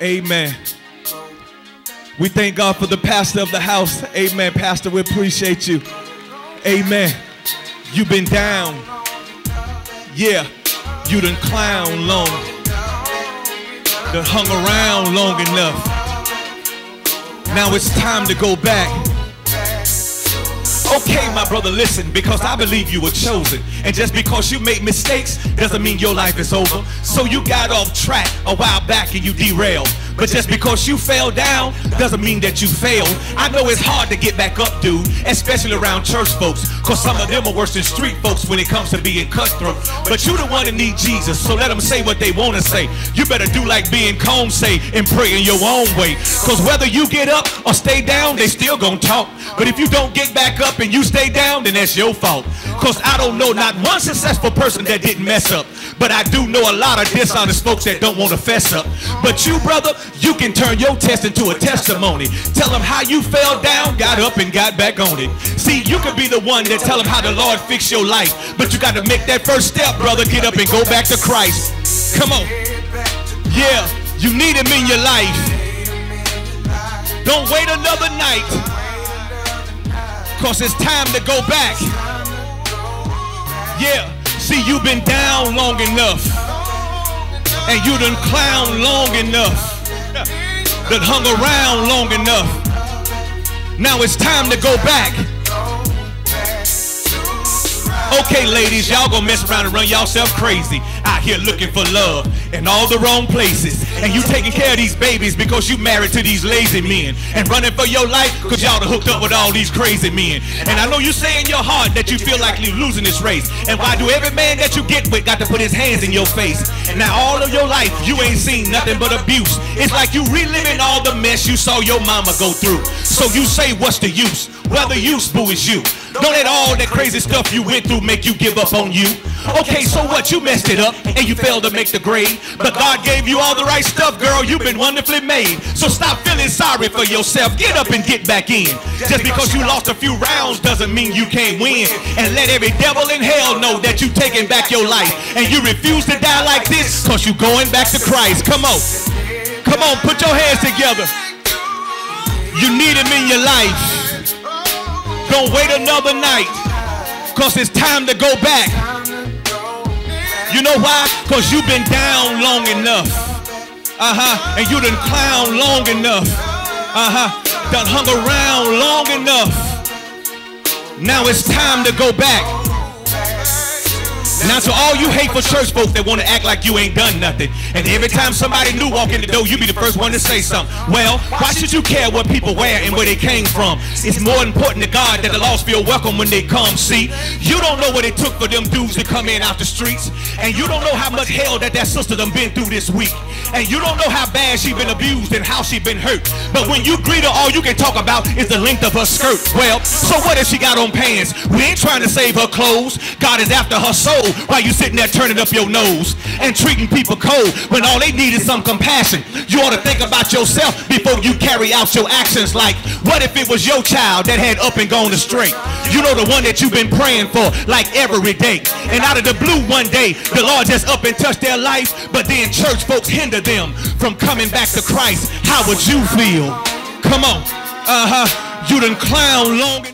Amen. We thank God for the pastor of the house. Amen. Pastor, we appreciate you. Amen. You've been down. Yeah. You done clown long. Done hung around long enough. Now it's time to go back. Okay, my brother, listen, because I believe you were chosen. And just because you made mistakes doesn't mean your life is over. So you got off track a while back and you derailed. But just because you fell down doesn't mean that you failed. I know it's hard to get back up, dude, especially around church folks, because some of them are worse than street folks when it comes to being cutthroat. But you the one that need Jesus, so let them say what they want to say. You better do like being Combs say and pray in your own way, because whether you get up or stay down, they still gonna talk. But if you don't get back up and you stay down, then that's your fault. Because I don't know not one successful person that didn't mess up, but I do know a lot of dishonest folks that don't want to fess up. But you, brother, you can turn your test into a testimony. Tell them how you fell down, got up, and got back on it. See, you could be the one that tell them how the Lord fixed your life, but you got to make that first step, brother. Get up and go back to Christ. Come on. Yeah, you need him in your life. Don't wait another night, because it's time to go back. Yeah, see, you've been down long enough, and you done clown long enough, done hung around long enough. Now it's time to go back. Okay, ladies, y'all gonna mess around and run y'allself crazy out here looking for love in all the wrong places. And you taking care of these babies because you married to these lazy men, and running for your life because y'all hooked up with all these crazy men. And I know you say in your heart that you feel like you're losing this race. And why do every man that you get with got to put his hands in your face? And now all of your life you ain't seen nothing but abuse. It's like you reliving all the mess you saw your mama go through. So you say, what's the use? Well, the use, boo, is you. Don't let all that crazy stuff you went through make you give up on you. Okay, so what? You messed it up and you failed to make the grade, but God gave you all the right stuff, girl. You've been wonderfully made. So stop feeling sorry for yourself. Get up and get back in. Just because you lost a few rounds doesn't mean you can't win. And let every devil in hell know that you taking back your life, and you refuse to die like this because you going back to Christ. Come on. Come on, put your hands together. You need him in your life. Don't wait another night, because it's time to go back. You know why? Because you've been down long enough. And you done clown long enough. Done hung around long enough. Now it's time to go back. Now to all you hateful church folks that want to act like you ain't done nothing, and every time somebody new walk in the door, you be the first one to say something. Well, why should you care what people wear and where they came from? It's more important to God that the lost feel welcome when they come. See, you don't know what it took for them dudes to come in out the streets, and you don't know how much hell that sister done been through this week, and you don't know how bad she been abused and how she been hurt. But when you greet her, all you can talk about is the length of her skirt. Well, so what if she got on pants? We ain't trying to save her clothes. God is after her soul. Why you sitting there turning up your nose and treating people cold when all they need is some compassion? You ought to think about yourself before you carry out your actions. Like, what if it was your child that had up and gone astray? You know, the one that you've been praying for like every day, and out of the blue one day the Lord just up and touched their life, but then church folks hinder them from coming back to Christ. How would you feel? Come on. You done clown long.